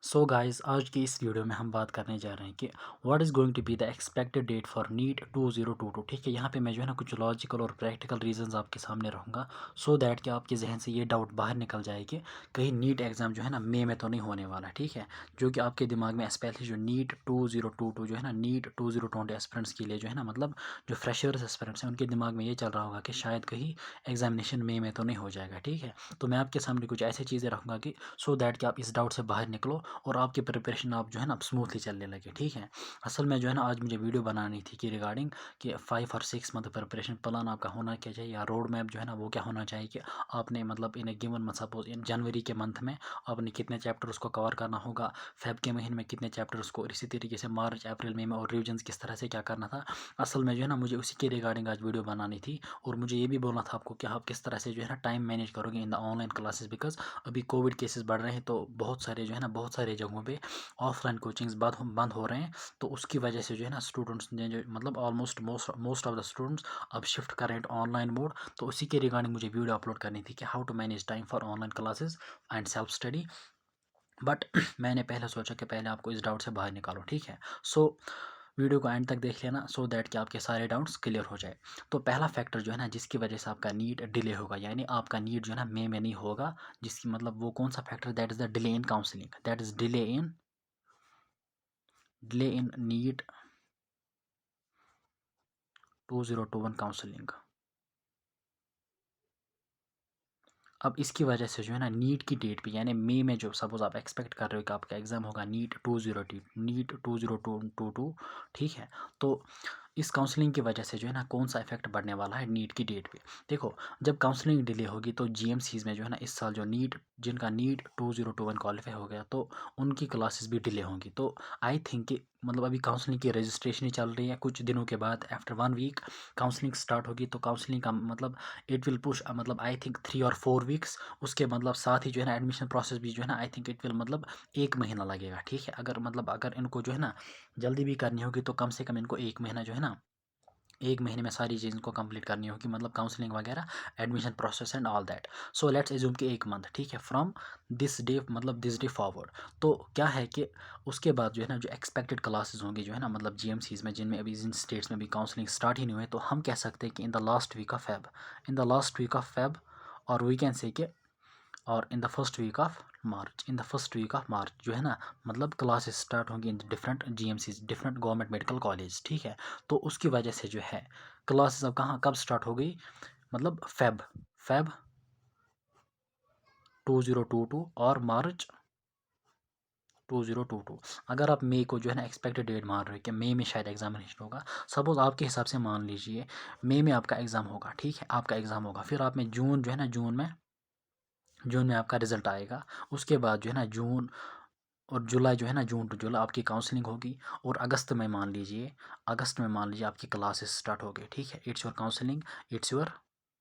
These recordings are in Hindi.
सो गाइस आज की इस वीडियो में हम बात करने जा रहे हैं कि what is going to be the expected date for NEET 2022। ठीक है, यहाँ पे मैं जो है ना कुछ लॉजिकल और प्रैक्टिकल रीजंस आपके सामने रहूँगा सो दैट कि आपके जहन से ये डाउट बाहर निकल जाए कि कहीं नीट एग्ज़ाम जो है ना मई में तो नहीं होने वाला। ठीक है, जो कि आपके दिमाग में स्पेशली जो नीट 2022 जो है ना नीट 2020 एस्पिरेंट्स के लिए जो है ना मतलब जो फ्रेशर्स एस्पिरेंट्स हैं उनके दिमाग में ये चल रहा होगा कि शायद कहीं एग्जामिनेशन मई में तो नहीं हो जाएगा। ठीक है, तो मैं आपके सामने कुछ ऐसी चीज़ें रखूँगा कि सो दैट कि आप इस डाउट से बाहर निकलो और आपकी प्रिपरेशन आप जो है ना स्मूथली चलने लगे। ठीक है, असल में जो है ना आज मुझे वीडियो बनानी थी कि रिगार्डिंग कि 5 और 6 मंथ प्रिपरेशन प्लान आपका होना क्या चाहिए या रोड मैप जो है ना वो क्या होना चाहिए कि आपने मतलब इन ए गिवन मंथ सपोज इन जनवरी के मंथ में आपने कितने चैप्टर उसको कवर करना होगा, फेब के महीने में कितने चैप्टर उसको, और इसी तरीके से मार्च अप्रैल मई में और रिविजन किस तरह से क्या करना था। असल में जो है ना मुझे उसी के रिगार्डिंग आज वीडियो बनानी थी और मुझे ये भी बोलना था आपको कि आप किस तरह से जो है ना टाइम मैनेज करोगे in the online classes, because अभी कोविड केसेस बढ़ रहे हैं तो बहुत सारे जो है ना बहुत सारे जगहों पे ऑफलाइन कोचिंग्स बंद हो रहे हैं। तो उसकी वजह से जो है ना स्टूडेंट्स ने जो मतलब almost most of the students अब शिफ्ट कर रहे हैं ऑनलाइन मोड। तो उसी के रिगार्डिंग मुझे वीडियो अपलोड करनी थी कि how to manage time for online classes and self study. But मैंने पहले सोचा कि पहले आपको इस डाउट से बाहर निकालो। ठीक है, सो वीडियो को एंड तक देख लेना सो दैट कि आपके सारे डाउट्स क्लियर हो जाए। तो पहला फैक्टर जो है ना जिसकी वजह से आपका नीट डिले होगा, यानी आपका नीट जो है ना मई में नहीं होगा, जिसकी मतलब वो कौन सा factor, that is the delay in counselling, that is delay in NEET 2021 counselling. अब इसकी वजह से जो है ना नीट की डेट पे यानी मई में जो सपोज आप एक्सपेक्ट कर रहे हो कि आपका एग्ज़ाम होगा नीट 2022। ठीक है, तो इस काउंसलिंग की वजह से जो है ना कौन सा इफेक्ट पड़ने वाला है नीट की डेट पे। देखो, जब काउंसलिंग डिले होगी तो जीएमसीज में जो है ना इस साल जो नीट जिनका नीट 2021 क्वालिफाई हो गया तो उनकी क्लासेस भी डिले होंगी। तो आई थिंक कि मतलब अभी काउंसलिंग की रजिस्ट्रेशन ही चल रही है, कुछ दिनों के बाद आफ्टर 1 वीक काउंसलिंग स्टार्ट होगी। तो काउंसलिंग का मतलब इट विल पुश मतलब आई थिंक 3 और 4 वीक्स। उसके मतलब साथ ही जो है ना एडमिशन प्रोसेस भी जो है ना आई थिंक इट विल मतलब 1 महीना लगेगा। ठीक है, अगर इनको जो है ना जल्दी भी करनी होगी तो कम से कम इनको 1 महीना जो है ना 1 महीने में सारी चीज़ को कंप्लीट करनी होगी, मतलब काउंसलिंग वगैरह, admission process and all that. So let's assume कि 1 मंथ। ठीक है, फ्रॉम दिस डे मतलब दिस डे फॉरवर्ड। तो क्या है कि उसके बाद जो है ना जो एक्सपेक्टेड क्लासेस होंगी जो है ना मतलब जीएमसीज में जिनमें अभी जिन स्टेट्स में भी काउंसलिंग स्टार्ट ही नहीं हुए, तो हम कह सकते हैं कि in the last week of Feb, in the last week of Feb, और वी कैन से कि और in the first week of March, in the first week of March जो है ना मतलब क्लासेस स्टार्ट होंगी इन different GMCs, different government medical college. ठीक है, तो उसकी वजह से जो है क्लासेस अब कहाँ कब स्टार्ट हो गई, मतलब फेब फेब 2022 और मार्च 2022। अगर आप मई को जो है ना एक्सपेक्टेड डेट मान रहे हो कि मई में शायद एग्जामिनेशन होगा, सपोज आपके हिसाब से मान लीजिए मई में आपका एग्ज़ाम होगा। ठीक है, आपका एग्ज़ाम होगा, फिर आप में जून जो है ना जून में आपका रिजल्ट आएगा। उसके बाद जो है ना जून और जुलाई जो है ना जून टू जुलाई आपकी काउंसलिंग होगी, और अगस्त में मान लीजिए आपकी क्लासेस स्टार्ट हो गई। ठीक है, it's your counselling, it's your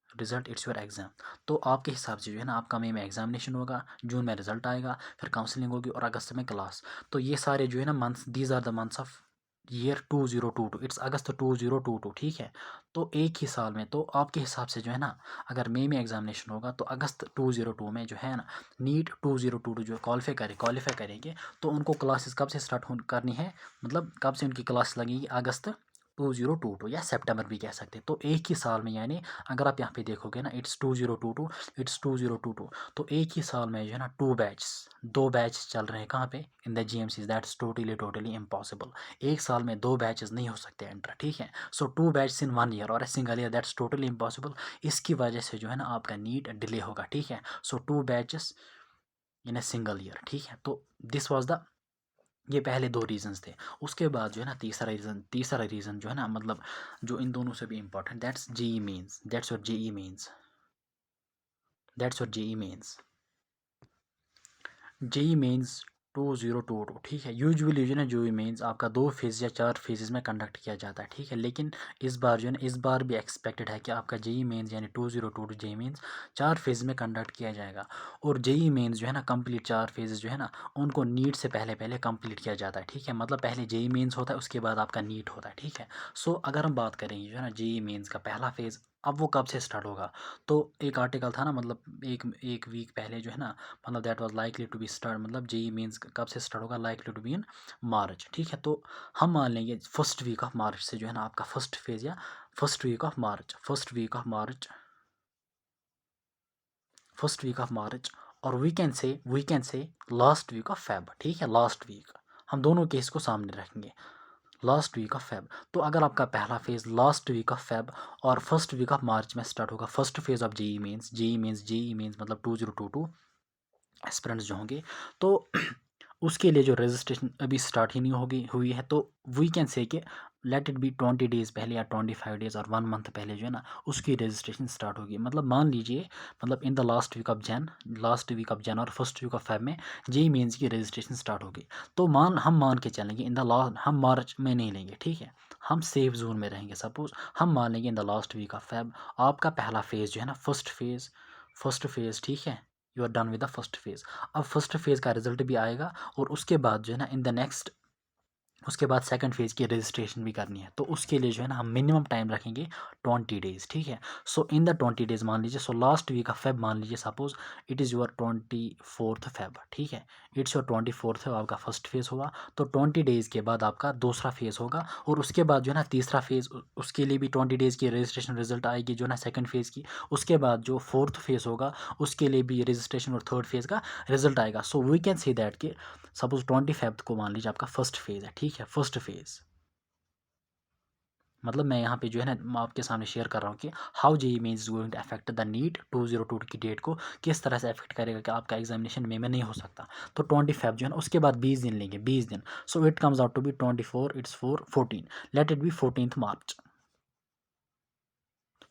result, it's your exam. तो आपके हिसाब से जो है ना आपका मई में एग्जामिनेशन होगा, जून में रिजल्ट आएगा, फिर काउंसलिंग होगी और अगस्त में क्लास। तो ये सारे जो है ना months, these are the months of year 2022, it's August 2022। ठीक है, तो एक ही साल में, तो आपके हिसाब से जो है ना अगर मई में एग्जामिनेशन होगा तो अगस्त 2022 में जो है ना नीट 2022 जो क्वालिफाई करेंगे, तो उनको क्लासेस कब से स्टार्ट करनी है, मतलब कब से उनकी क्लास लगेगी, अगस्त 2022 या सितंबर भी कह सकते हैं। तो एक ही साल में, यानी अगर आप यहाँ पे देखोगे ना इट्स 2022, इट्स 2022, तो एक ही साल में जो है ना दो बैच चल रहे हैं कहाँ पे, in the GMC, that's totally impossible. एक साल में 2 बैचेस नहीं हो सकते एंटर। ठीक है, सो 2 बैचेस इन 1 ईयर और a single year, that's totally impossible. इसकी वजह से जो है ना आपका नीट डिले होगा। ठीक है, सो 2 batches in a single year. ठीक है, तो दिस वॉज द, ये पहले 2 रीजंस थे। उसके बाद जो है ना तीसरा रीज़न जो है ना मतलब जो इन दोनों से भी important, that's your JEE Mains 2022। ठीक है, यूजुअली जो है ना जेई मेंस आपका 2 फेज़ या 4 फेजेस में कंडक्ट किया जाता है। ठीक है, लेकिन इस बार जो है ना इस बार भी एक्सपेक्टेड है कि आपका जेई मेंस यानी 2022 जेई मेंस 4 फेज़ में कंडक्ट किया जाएगा। और जेई मेंस जो है ना कंप्लीट 4 फेजेस जो है ना उनको नीट से पहले पहले कंप्लीट किया जाता है। ठीक है, मतलब पहले जेई मेंस होता है, उसके बाद आपका नीट होता है। ठीक है, सो अगर हम बात करेंगे जो है ना जेई मेंस का पहला फेज़ अब वो कब से स्टार्ट होगा? तो एक आर्टिकल था ना, मतलब एक एक वीक पहले जो है ना, मतलब that was likely to be start, मतलब जेईई मेंस कब से स्टार्ट होगा, likely to be in March, ठीक है। तो हम मान लेंगे फर्स्ट वीक ऑफ मार्च से जो है ना आपका फर्स्ट फेज, या first week of March, first week of March, और we can say last week of Feb, ठीक है, लास्ट वीक। हम दोनों केस को सामने रखेंगे, लास्ट वीक ऑफ फेब। तो अगर आपका पहला phase last week of Feb और फर्स्ट वीक ऑफ मार्च में स्टार्ट होगा, first phase of JEE Mains मतलब 2022 एस्पिरेंट्स जो होंगे, तो उसके लिए जो रजिस्ट्रेशन अभी स्टार्ट ही नहीं हुई है, तो वी कैन से कि लेट इट बी 20 डेज़ पहले या 25 डेज़ और 1 मंथ पहले जो है ना उसकी रजिस्ट्रेशन स्टार्ट होगी। मतलब मान लीजिए, मतलब in the last week of Jan और फर्स्ट वीक ऑफ फेब में जेई मेंस की रजिस्ट्रेशन स्टार्ट होगी। तो हम मान के चलेंगे इन द लास्ट, हम मार्च में नहीं लेंगे, ठीक है, हम सेफ जोन में रहेंगे। सपोज हम मान लेंगे in the last week of Feb आपका पहला फेज़ जो है ना, फर्स्ट फेज़, ठीक है, you are done with the first phase. अब फर्स्ट फेज़ का रिजल्ट भी आएगा, और उसके बाद जो है ना इन द नेक्स्ट, उसके बाद सेकंड फेज़ की रजिस्ट्रेशन भी करनी है, तो उसके लिए जो है ना हम मिनिमम टाइम रखेंगे 20 डेज़, ठीक है। सो इन द 20 डेज़ मान लीजिए, so last week of Feb मान लीजिए, suppose it is your 24 Feb, ठीक है, इट्स योर 24 फेब आपका फर्स्ट फेज़ हुआ। तो 20 डेज़ के बाद आपका दूसरा फेज़ होगा, और उसके बाद जो है ना तीसरा फेज़, उसके लिए भी 20 डेज़ की रजिस्ट्रेशन रिजल्ट आएगी जो है ना सेकंड फेज़ की। उसके बाद जो फोर्थ फेज़ होगा उसके लिए भी रजिस्ट्रेशन और थर्ड फेज़ का रिजल्ट आएगा। So we can say that कि सपोज 25 को मान लीजिए आपका फर्स्ट फेज़ है, ठीक है, फर्स्ट फेज़। मतलब मैं यहाँ पे जो है ना मैं आपके सामने शेयर कर रहा हूँ कि how JEE mains is going to affect the NEET 2022 की डेट को किस तरह से अफेक्ट करेगा कि आपका एग्जामिनेशन में नहीं हो सकता। तो 25 जो है ना उसके बाद 20 दिन लेंगे, 20 दिन। So it comes out to be 24, it's 14, let it be 14 March.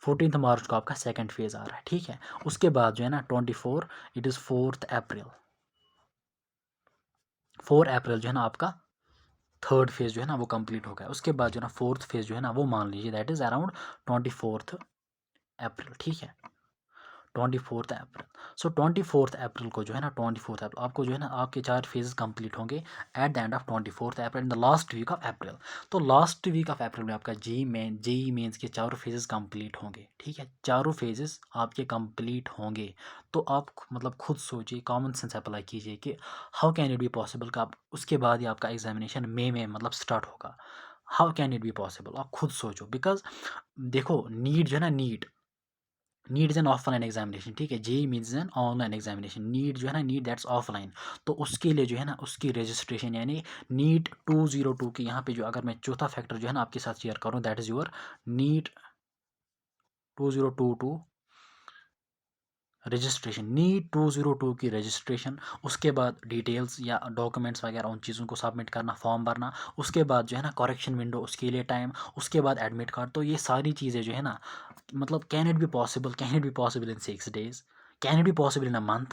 14 March को आपका सेकंड फेज़ आ रहा है, ठीक है। उसके बाद जो है ना 24, इट इज़ 4 अप्रैल, 4 अप्रैल जो है ना आपका थर्ड फेज़ जो है ना वो कंप्लीट हो गया। उसके बाद जो है ना फोर्थ फेज़ जो है ना वो मान लीजिए दैट इज़ अराउंड 24 अप्रैल, ठीक है, 24 अप्रैल। सो 24 अप्रैल को जो है ना 24 अप्रैल आपको जो है ना आपके 4 फेजेस कंप्लीट होंगे at the end of 24 April, in the last week of April. तो लास्ट वीक ऑफ अप्रैल में आपका जेई मेंस के चारों फेजेस कंप्लीट होंगे, ठीक है, चारों फेजेस आपके कंप्लीट होंगे। तो आप मतलब खुद सोचिए, कॉमन सेंस अप्लाई कीजिए कि how can it be possible कि आप उसके बाद ही आपका एग्जामिनेशन मई में मतलब स्टार्ट होगा। How can it be possible, आप खुद सोचो। बिकॉज देखो, नीट जो है ना, NEET is an offline examination, ठीक है, JEE means an online examination. NEET जो है ना, नीट दैट्स ऑफलाइन। तो उसके लिए जो है ना उसकी रजिस्ट्रेशन यानी नीट 202 की, यहाँ पे जो अगर मैं चौथा फैक्टर जो है ना आपके साथ शेयर करूँ, that is your NEET 2022 registration, NEET 202 की रजिस्ट्रेशन। उसके बाद डिटेल्स या डॉक्यूमेंट्स वगैरह उन चीज़ों को सबमिट करना, फॉर्म भरना। उसके बाद जो है ना करेक्शन विंडो, उसके लिए टाइम। उसके बाद एडमिट कार्ड। तो ये सारी चीज़ें जो है ना, मतलब can it be possible in 6 days, can it be possible in a month,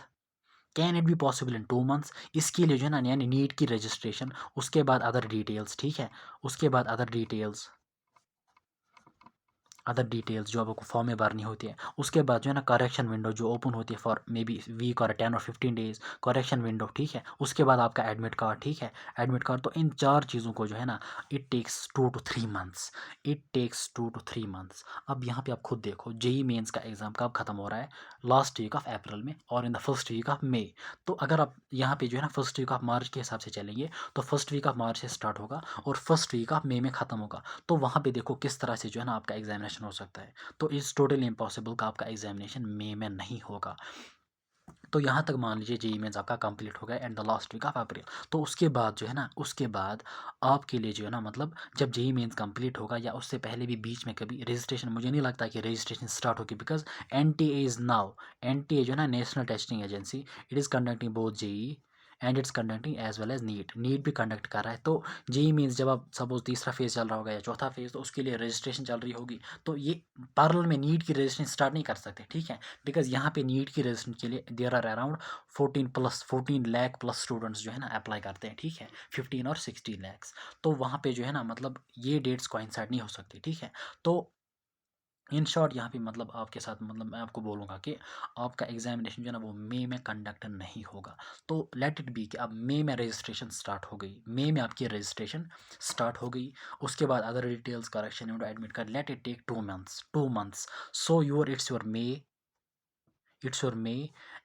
can it be possible in 2 months. इसके लिए जो है ना यानी नीट की रजिस्ट्रेशन, उसके बाद अदर डिटेल्स, ठीक है, उसके बाद अदर डिटेल्स जो आपको फॉर्म में भरनी होती है। उसके बाद जो है ना करेक्शन विंडो जो ओपन होती है फॉर मे बी वीक और 10 और 15 डेज, करेक्शन विंडो, ठीक है। उसके बाद आपका एडमिट कार्ड, ठीक है, एडमिट कार्ड। तो इन चार चीज़ों को जो है ना it takes 2 to 3 months, it takes 2 to 3 months. अब यहाँ पे आप खुद देखो, जेई मेंस का एग्ज़ाम कब खत्म हो रहा है, लास्ट वीक ऑफ अप्रैल में और in the first week of May. तो अगर आप यहाँ पे जो है ना फर्स्ट वीक ऑफ मार्च के हिसाब से चलेंगे, तो फर्स्ट वीक ऑफ मार्च से स्टार्ट होगा और फर्स्ट वीक ऑफ मई में ख़त्म होगा। तो वहाँ पे देखो किस तरह से जो है ना आपका एग्जामिनेशन हो सकता है। तो इट्स टोटली इम्पॉसिबल का आपका एग्जामिनेशन मई में नहीं होगा। तो यहाँ तक मान लीजिए जेई मेंस आपका कंप्लीट हो गया at the last week of April. तो उसके बाद जो है ना, उसके बाद आपके लिए जो है ना, मतलब जब जेई मेंस कंप्लीट होगा या उससे पहले भी बीच में कभी रजिस्ट्रेशन, मुझे नहीं लगता कि रजिस्ट्रेशन स्टार्ट होगी। Because NTA is now, NTA जो है ना National Testing Agency, it is conducting both JEE and it's conducting as well as NEET भी कंडक्ट कर रहा है। तो जेई मीन्स जब आप सपोज तीसरा फेज़ चल रहा होगा या चौथा फेज़, तो उसके लिए रजिस्ट्रेशन चल रही होगी। तो ये पैरेलल में नीट की रजिस्ट्रेशन स्टार्ट नहीं कर सकते, ठीक है। बिकॉज यहाँ पे नीट की रजिस्ट्रेशन के लिए there are around 14 lakh plus students जो है ना अप्लाई करते हैं, ठीक है, 15 और 16 lakhs। तो वहाँ पे जो है ना मतलब ये डेट्स कोइंसाइड नहीं हो सकती, ठीक है। तो इन शॉर्ट यहाँ पे मतलब आपके साथ मतलब मैं आपको बोलूँगा कि आपका एग्जामिनेशन जो है ना वो मई में कंडक्ट नहीं होगा। तो लेट इट बी कि अब मई में रजिस्ट्रेशन स्टार्ट हो गई, मई में आपकी रजिस्ट्रेशन स्टार्ट हो गई। उसके बाद other details correction admit card, let it take 2 months, 2 months। So your it's your May, it's your May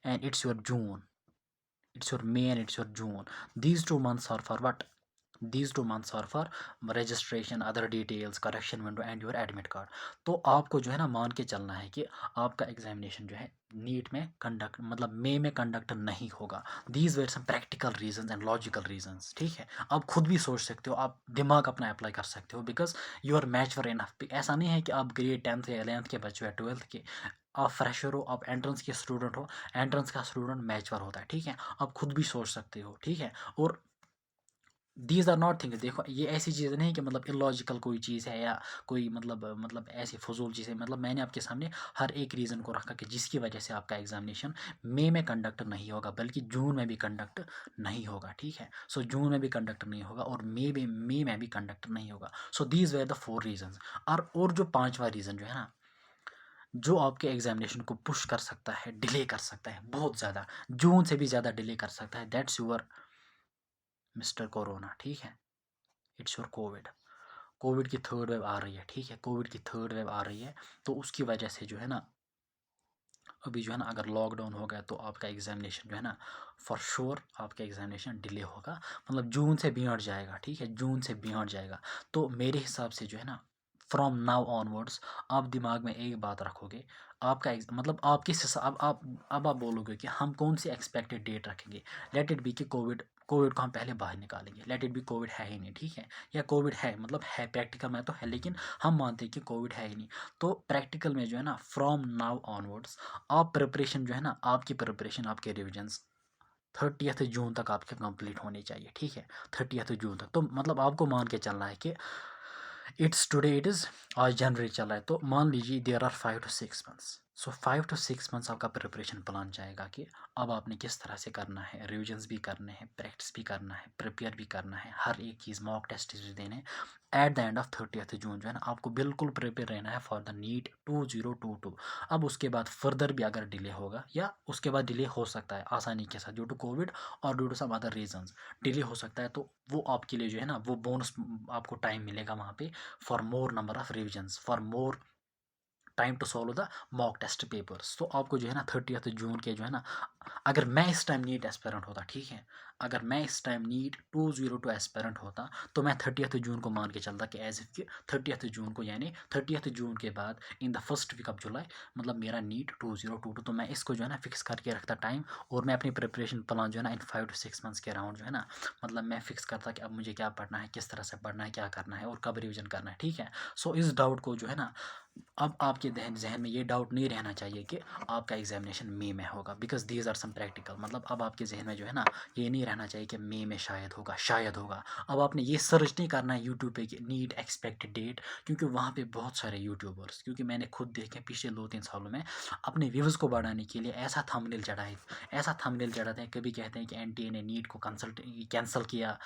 and it's your June. It's your May and it's your June. These 2 months are for what? These 2 months are for registration, other details, correction window and your admit card. तो आपको जो है ना मान के चलना है कि आपका एग्जामिनेशन जो है नीट में कंडक्ट मतलब मई में कंडक्ट नहीं होगा। These were some practical reasons and logical reasons, ठीक है। आप खुद भी सोच सकते हो, आप दिमाग अपना अप्लाई कर सकते हो, because you are mature enough. ऐसा नहीं है कि आप ग्रेड 10th या 11th के बच्चे हो या 12th के, आप फ्रेशर हो, आप एंट्रेंस के स्टूडेंट हो। एंट्रेंस का स्टूडेंट मैच्योर होता है, ठीक है। आप खुद भी सोच सकते हो, ठीक है। और दीज आर नॉट थिंग्स, देखो ये ऐसी चीज़ नहीं कि मतलब इलॉजिकल कोई चीज़ है या कोई मतलब ऐसी फजूल चीज़ है। मतलब मैंने आपके सामने हर एक रीज़न को रखा कि जिसकी वजह से आपका एग्जामिनेशन मई में कंडक्ट नहीं होगा बल्कि जून में भी कंडक्ट नहीं होगा, ठीक है। सो जून में भी कंडक्ट नहीं होगा और मई में भी कंडक्ट नहीं होगा। So these were the 4 reasons. और जो पांचवा रीज़न जो है ना, जो आपके एग्जामिनेशन को पुश कर सकता है, डिले कर सकता है बहुत ज़्यादा, जून से भी ज़्यादा डिले कर सकता है, दैट्स योर मिस्टर कोरोना, ठीक है। It's your Covid. कोविड की थर्ड वेव आ रही है, ठीक है। कोविड की थर्ड वेव आ रही है, तो उसकी वजह से जो है ना अभी जो है ना अगर लॉकडाउन हो गया तो आपका एग्जामिनेशन जो है ना फॉर श्योर आपका एग्जामिनेशन डिले होगा, मतलब जून से बियॉन्ड जाएगा, ठीक है। जून से बियॉन्ड जाएगा। तो मेरे हिसाब से जो है ना फ्रॉम नाउ ऑनवर्ड्स आप दिमाग में एक बात रखोगे, आपका मतलब आप किस हिसाब अब आप बोलोगे कि हम कौन सी एक्सपेक्टेड डेट रखेंगे। लेट इट बी कि कोविड कोविड को हम पहले बाहर निकालेंगे, लेट इट बी कोविड है ही नहीं, ठीक है। या कोविड है मतलब है प्रैक्टिकल में तो है, लेकिन हम मानते हैं कि कोविड है ही नहीं। तो प्रैक्टिकल में जो है ना फ्रॉम नाउ ऑनवर्ड्स आप प्रिपरेशन जो है ना आपकी प्रिपरेशन आपके रिविजन्स 30th जून तक आपके कंप्लीट होने चाहिए, ठीक है। 30th जून तक तो मतलब आपको मान के चलना है कि इट्स टुडे इट इज़, आज जनवरी चल रहा है, तो मान लीजिए there are 5 to 6 months। So 5 to 6 months आपका प्रिपरेशन प्लान जाएगा कि अब आपने किस तरह से करना है, रिविजन्स भी करने हैं, प्रैक्टिस भी करना है, प्रिपेयर भी करना है, हर एक चीज़ मॉक टेस्ट भी देने हैं। Eight the end of 30th जून जो है ना आपको बिल्कुल प्रिपेयर रहना है फॉर द नीट 2022। अब उसके बाद फर्दर भी अगर डिले होगा या उसके बाद डिले हो सकता है आसानी के साथ ड्यू टू कोविड और due to some other reasons delay हो सकता है, तो वो आपके लिए जो है ना वो बोनस आपको टाइम मिलेगा वहाँ पे for more number of revisions, for more time to solve the mock test papers. तो आपको जो है ना 30th जून के जो है ना, अगर मैं इस टाइम नीट एस्पेरेंट होता, ठीक है, अगर मैं इस टाइम नीट 202 एस्पेरेंट होता तो मैं 30th जून को मान के चलता कि एज इफ कि 30th जून को यानी 30th जून के बाद in the first week of July मतलब मेरा नीट 2022। तो मैं इसको जो है ना फिक्स करके रखता टाइम, और मैं अपनी प्रिपरेशन प्लान जो है ना इन 5 to 6 months के अराउंड जो है ना मतलब मैं फिक्स करता कि अब मुझे क्या पढ़ना है, किस तरह से पढ़ना है, क्या करना है और कब रिविजन करना है, ठीक है। सो इस डाउट को जो है ना अब आपके जहन में ये डाउट नहीं रहना चाहिए कि आपका एग्जामिनेशन मई में होगा, because these are some practical. मतलब अब आपके जहन में जो है ना ये नहीं रहना चाहिए कि मई में शायद होगा, शायद होगा। अब आपने ये सर्च नहीं करना है यूट्यूब पे कि नीट एक्सपेक्टेड डेट, क्योंकि वहाँ पे बहुत सारे यूट्यूबर्स, क्योंकि मैंने खुद देखे पिछले 2-3 सालों में अपने व्यूज़ को बढ़ाने के लिए ऐसा थंबनेल चढ़ाते हैं। कभी कहते हैं कि एनटीए ने नीट को कैंसल किया।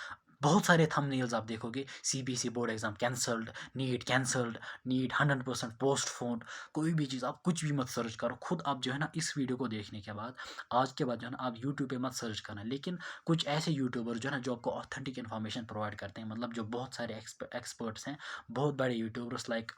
बहुत सारे थंबनेल्स आप देखोगे, CBSE board exam cancelled, cancelled, NEET 100% postpone. कोई भी चीज़ आप कुछ भी मत सर्च करो, खुद आप जो है ना इस वीडियो को देखने के बाद आज के बाद जो है ना आप यूट्यूब पे मत सर्च करना। लेकिन कुछ ऐसे यूट्यूबर जो है ना जो आपको ऑथेंटिक इन्फॉर्मेशन प्रोवाइड करते हैं, मतलब जो बहुत सारे एक्सपर्ट्स हैं, बहुत बड़े YouTubers like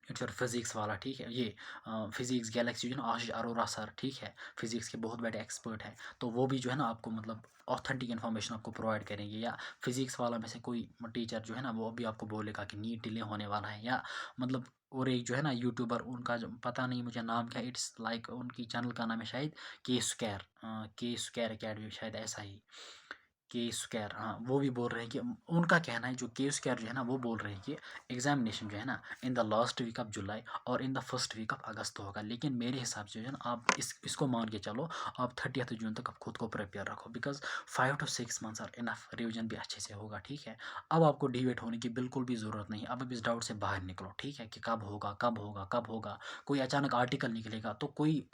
it's your physics वाला, ठीक है, ये फिजिक्स गैलेक्सी जो है ना आशीष अरोरा सर, ठीक है, फिजिक्स के बहुत बड़े एक्सपर्ट हैं। तो वो भी जो है ना आपको मतलब ऑथेंटिक इन्फॉर्मेशन आपको प्रोवाइड करेंगे। या फिजिक्स वाला में से कोई टीचर जो है ना वो भी आपको बोलेगा कि नीट डिले होने वाला है, या मतलब और एक जो है ना यूट्यूबर उनका जो पता नहीं मुझे नाम क्या, इट्स लाइक उनकी चैनल का नाम है शायद के स्क्वायर अकेडमी, शायद ऐसा ही, के स्क्वायर, हाँ, वो भी बोल रहे हैं कि उनका कहना है, जो के स्क्वायर जो है ना वो बोल रहे हैं कि एग्जामिनेशन जो है ना in the last week of July और in the first week of August होगा। लेकिन मेरे हिसाब से जो है ना आप इसको मान के चलो, आप 30th जून तक आप खुद को प्रिपेयर रखो, because 5 to 6 months are enough, revision भी अच्छे से होगा, ठीक है। अब आपको डिवेट होने की बिल्कुल भी ज़रूरत नहीं है। अब इस डाउट से बाहर निकलो, ठीक है, कि कब होगा, कब होगा, कब होगा। कोई अचानक आर्टिकल निकलेगा तो कोई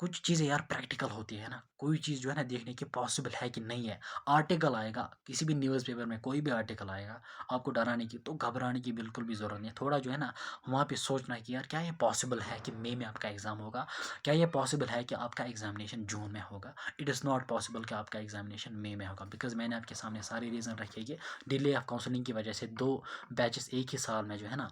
कुछ चीज़ें यार प्रैक्टिकल होती है ना, कोई चीज़ जो है ना देखने की पॉसिबल है कि नहीं है। आर्टिकल आएगा किसी भी न्यूज़पेपर में, कोई भी आर्टिकल आएगा आपको डराने की, तो घबराने की बिल्कुल भी ज़रूरत नहीं है। थोड़ा जो है ना वहाँ पे सोचना है कि यार क्या ये पॉसिबल है कि मई में आपका एग्ज़ाम होगा, क्या ये पॉसिबल है कि आपका एग्जामिनेशन जून में होगा। इट इज़ नॉट पॉसिबल कि आपका एग्जामिनेशन मई में होगा, बिकॉज मैंने आपके सामने सारे रीज़न रखे कि डिले ऑफ काउंसलिंग की वजह से 2 बैचेस एक ही साल में जो है ना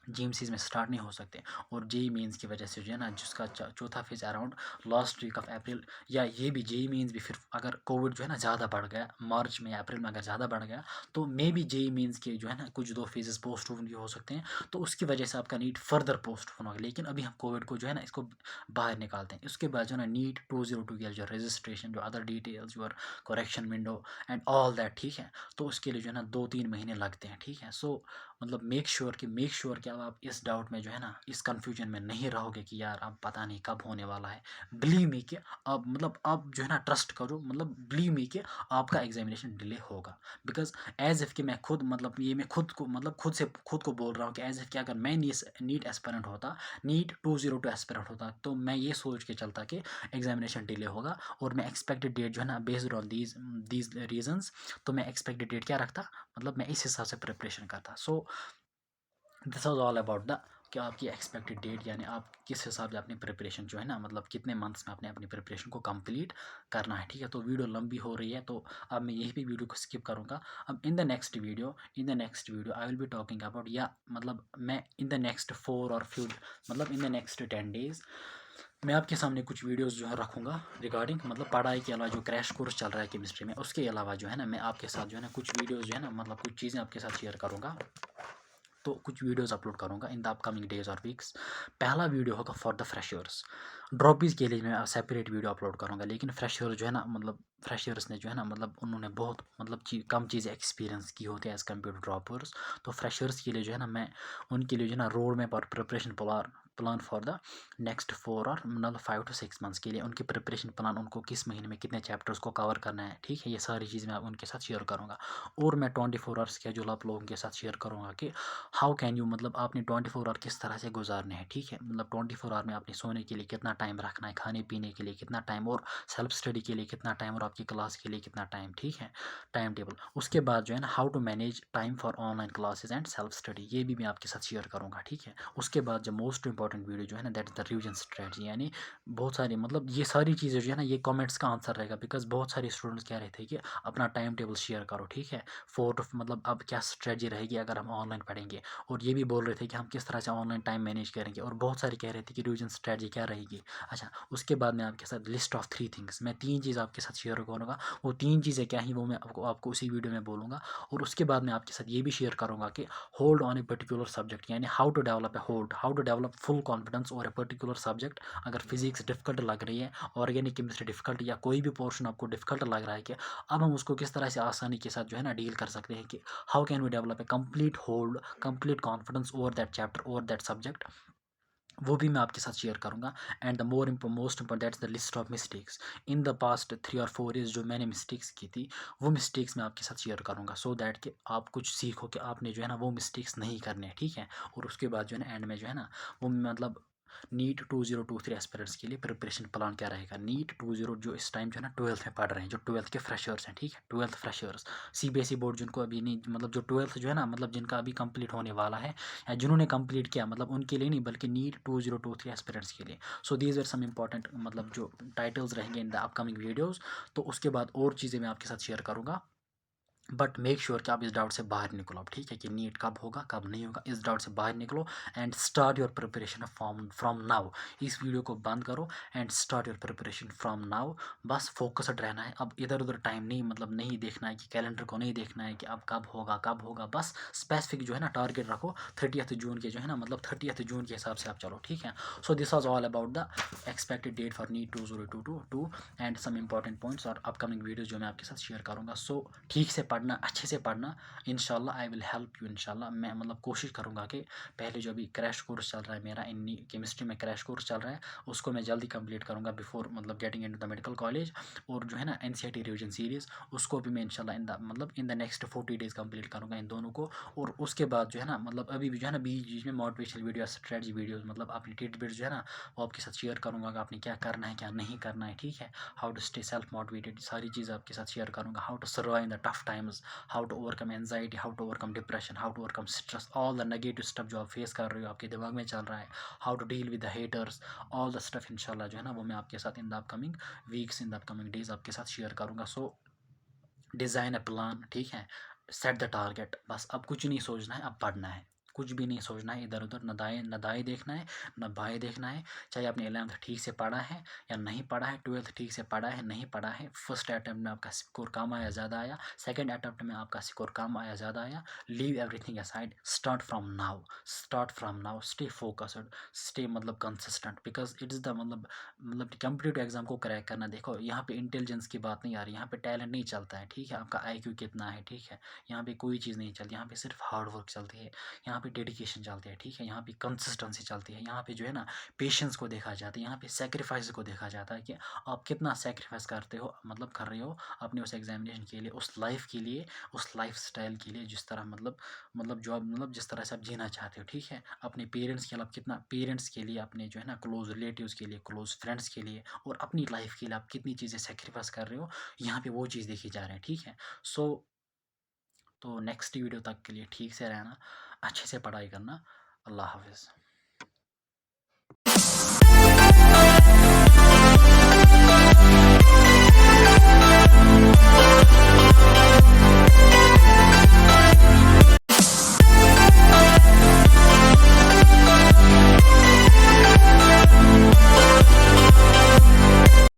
जीएमसीज में स्टार्ट नहीं हो सकते। और जेई मेंस की वजह से जो है ना जिसका चौथा phase around last week of April, या ये भी जेई मेंस भी फिर अगर कोविड जो है ना ज़्यादा बढ़ गया मार्च में या अप्रैल में, अगर ज़्यादा बढ़ गया तो मे भी जेई मेंस के जो है ना कुछ 2 फेजेस पोस्टपोन भी हो सकते हैं। तो उसकी वजह से आपका नीट फर्दर पोस्टपोन होगा। लेकिन अभी हम कोविड को जो है ना इसको बाहर निकालते हैं। उसके बाद जो है ना नीट 202 की जो रजिस्ट्रेशन, जो other details, your correction window and all that, ठीक है, तो उसके लिए जो है ना 2-3 महीने लगते हैं, ठीक है। सो मतलब मेक श्योर कि अब आप इस डाउट में जो है ना इस कन्फ्यूजन में नहीं रहोगे कि यार अब पता नहीं कब होने वाला है। बिलीव मी कि अब मतलब आप जो है ना ट्रस्ट करो, मतलब बिलीव मी कि आपका एग्जामिनेशन डिले होगा। बिकॉज एज इफ़ कि मैं खुद मतलब ये मैं खुद को मतलब खुद को बोल रहा हूँ कि एज इफ़ कि अगर मैं नीट एस्पिरेंट होता, नीट 202 एस्पिरेंट होता, तो मैं ये सोच के चलता कि एग्जामिनेशन डिले होगा। और मैं एक्सपेक्टेड डेट जो है ना बेस्ड ऑन दीज रीजंस, तो मैं एक्सपेक्टेड डेट क्या रखता, मतलब मैं इस हिसाब से प्रिपरेशन करता। सो this was all about the कि आपकी एक्सपेक्टेड डेट, यानी आप किस हिसाब से अपनी प्रिपरेशन जो है ना मतलब कितने मंथ्स में आपने अपनी प्रिपरेशन को कंप्लीट करना है, ठीक है। तो वीडियो लंबी हो रही है तो अब मैं यही भी वीडियो को स्किप करूँगा। अब in the next video I will be talking about, या मतलब मैं इन द नेक्स्ट 10 डेज़ मैं आपके सामने कुछ वीडियोस जो है रखूँगा रिगार्डिंग मतलब पढ़ाई के अलावा जो क्रैश कोर्स चल रहा है केमिस्ट्री में, उसके अलावा जो है ना मैं आपके साथ जो है ना कुछ वीडियोस जो है ना मतलब कुछ चीज़ें आपके साथ शेयर करूँगा। तो कुछ वीडियोस अपलोड करूँगा इन द अपकमिंग डेज और वीक्स। पहला वीडियो होगा फॉर द फ्रेशर्स। ड्रॉपीज़ के लिए मैं सेपरेट वीडियो अपलोड करूँगा, लेकिन फ्रेशर्स जो है ना मतलब फ्रेशर्स ने जो है ना मतलब उन्होंने बहुत मतलब कम चीज़ें एक्सपीरियंस की होती है एज़ कम्पेयर टू ड्रॉपर्स। तो फ्रेशर्स के लिए जो है ना मैं उनके लिए जो है ना रोड मैप और preparation plan for the next 4 और मतलब 5 to 6 मंथ्स के लिए उनकी प्रिपरेशन प्लान, उनको किस महीने में कितने चैप्टर्स को कवर करना है, ठीक है, ये सारी चीज़ मैं उनके साथ शेयर करूँगा। और मैं 24 आवर्स स्केड्यूल आप लोगों के साथ शेयर करूँगा कि हाउ कैन यू मतलब आपने 24 आवर किस तरह से गुजारने हैं, ठीक है। मतलब 24 आवर में आपने सोने के लिए कितना टाइम रखना है, खाने पीने के लिए कितना टाइम, और सेल्फ स्टडी के लिए कितना टाइम, और आपकी क्लास के लिए कितना टाइम, ठीक है, टाइम टेबल। उसके बाद जो है ना how to manage time for online classes and self study, ये भी मैं आपके साथ शेयर करूँगा, ठीक है। उसके बाद जो मोस्ट इंपॉर्टेंट वीडियो जो है ना that is the revision strategy, यानी बहुत सारी मतलब ये सारी चीज़ें जो है ना ये कमेंट्स का आंसर रहेगा। बिकॉज बहुत सारे स्टूडेंट्स कह रहे थे कि अपना टाइम टेबल शेयर करो, ठीक है, मतलब अब क्या स्ट्रेटजी रहेगी अगर हम ऑनलाइन पढ़ेंगे। और ये भी बोल रहे थे कि हम किस तरह से ऑनलाइन टाइम मैनेज करेंगे, और बहुत सारे कह रहे थे कि रिवीजन स्ट्रेटजी क्या रहेगी। अच्छा, उसके बाद मैं आपके साथ लिस्ट ऑफ 3 थिंग्स, मैं 3 चीज़ आपके साथ शेयर करूँगा। वो 3 चीज़ें क्या ही वो मैं आपको उसी वीडियो में बोलूँगा। और उसके बाद मैं आपके साथ ये भी शेयर करूँगा कि hold on a particular subject, यानी how to develop full confidence और ए पर्टिकुलर सब्जेक्ट। अगर फिजिक्स डिफिकल्ट लग रही है, ऑर्गेनिक केमिस्ट्री डिफिकल्ट, या कोई भी पोर्शन आपको डिफिकल्ट लग रहा है, कि अब हम उसको किस तरह से आसानी के साथ जो है ना डील कर सकते हैं, कि how can we develop a complete hold, complete confidence over that chapter, over that subject, वो भी मैं आपके साथ शेयर करूँगा। And the most important that's the list of mistakes in the past 3 और 4 ईयर्स, जो मैंने मिस्टेक्स की थी वो मिस्टेक्स मैं आपके साथ शेयर करूँगा, सो दैट कि आप कुछ सीखो कि आपने जो है ना वो मिस्टेक्स नहीं करने हैं, ठीक है। और उसके बाद जो है ना एंड में जो है ना वो मतलब नीट 2023 एस्पिरेंट्स के लिए प्रिपरेशन प्लान क्या रहेगा। नीट 20 जो इस टाइम जो है ना 12th में पढ़ रहे हैं, जो 12th के फ्रेशर्स हैं, ठीक है, 12th फ्रेशर्स, सीबीएसई बोर्ड जिनको अभी नहीं मतलब जो 12th जो है ना मतलब जिनका अभी कंप्लीट होने वाला है, या जिन्होंने कंप्लीट किया, मतलब उनके लिए नहीं बल्कि नीट 2023 एस्पिरेंट्स के लिए। So these are some important मतलब जो टाइटल्स रहेंगे इन द अपकमिंग वीडियोज़। तो उसके बाद और चीज़ें मैं आपके साथ शेयर करूँगा। बट मेक श्योर कि आप इस डाउट से बाहर निकलो अब, ठीक है, कि नीट कब होगा कब नहीं होगा, इस डाउट से बाहर निकलो and start your preparation from now. इस वीडियो को बंद करो and start your preparation from now. बस फोकस्ड रहना है, अब इधर उधर टाइम नहीं मतलब नहीं देखना है, कि कैलेंडर को नहीं देखना है कि अब कब होगा। बस स्पेसिफिक जो है ना टारगेट रखो 30th जून के जो है ना मतलब 30th जून के हिसाब से आप चलो, ठीक है। So this was all about the expected date for NEET 2022 and some important points और अपकमिंग वीडियोज़ जो मैं आपके साथ शेयर करूँगा। सो ठीक से पढ़ पढ़ना, अच्छे से पढ़ना। इंशाल्लाह आई विल हेल्प यू। इंशाल्लाह मैं मतलब कोशिश करूँगा कि पहले जो अभी क्रैश कोर्स चल रहा है मेरा इन केमिस्ट्री में क्रैश कोर्स चल रहा है, उसको मैं जल्दी कंप्लीट करूँगा बिफोर मतलब getting into the medical college. और जो है ना NCERT रिवीजन सीरीज़, उसको भी मैं इंशाल्लाह in the next 40 days complete करूँगा इन दोनों को। और उसके बाद जो है ना मतलब अभी भी जो है ना बीच में मोटिवेशनल वीडियो, स्ट्रेटजी वीडियोज़, मतलब अपनी टिप्स जो है ना वो आपके साथ शेयर करूँगा कि आपने क्या करना है क्या नहीं करना है, ठीक है। How to stay self motivated, सारी चीज़ आपके साथ शेयर करूँगा। How to survive in the tough times, how to overcome anxiety, how to overcome depression, how to overcome stress, all the negative stuff जो आप फेस कर रहे हो, आपके दिमाग में चल रहा है, how to deal with the haters, all the stuff इंशाल्लाह जो है ना वो मैं आपके साथ in the upcoming weeks, in the upcoming days आपके साथ शेयर करूँगा। सो डिज़ाइन अ प्लान, ठीक है, सेट द टारगेट। बस अब कुछ नहीं सोचना है, अब पढ़ना है, कुछ भी नहीं सोचना है इधर उधर, न दाएँ देखना है न बाएँ देखना है। चाहे आपने 11th ठीक से पढ़ा है या नहीं पढ़ा है, 12th ठीक से पढ़ा है नहीं पढ़ा है, फर्स्ट अटैम्प्ट में आपका स्कोर कम आया ज़्यादा आया, सेकंड अटैम्प्ट में आपका स्कोर कम आया ज़्यादा आया, leave everything aside, start from now, stay focused, stay मतलब consistent, because it is the मतलब कम्पिटिटिव एग्जाम को क्रैक करना। देखो यहाँ पे इंटेलिजेंस की बात नहीं आ रही, यहाँ पे टैलेंट नहीं चलता है, ठीक है, आपका IQ कितना है, ठीक है, यहाँ पे कोई चीज़ नहीं चलती, यहाँ पे सिर्फ हार्ड वर्क चलती है, यहाँ पे डेडिकेशन चलती है, ठीक है, यहाँ पे कंसिस्टेंसी चलती है, यहाँ पे जो है ना पेशेंस को देखा जाता है, यहाँ पे सेक्रीफाइस को देखा जाता है कि आप कितना सेक्रीफाइस करते हो, मतलब कर रहे हो अपने उस एग्जामिनेशन के लिए, उस लाइफ के लिए, उस लाइफ स्टाइल के लिए, जिस तरह मतलब जो आप मतलब जिस तरह से आप जीना चाहते हो, ठीक है। अपने पेरेंट्स के लिए आप कितना, पेरेंट्स के लिए, अपने जो है ना क्लोज रिलेटिव्स के लिए, क्लोज फ्रेंड्स के लिए, और अपनी लाइफ के लिए आप कितनी चीज़ें सेक्रीफाइस कर रहे हो, यहाँ पे वो चीज़ देखी जा रही है, ठीक है। सो तो नेक्स्ट वीडियो तक के लिए ठीक से रहना, अच्छे से पढ़ाई करना। अल्लाह हाफिज़।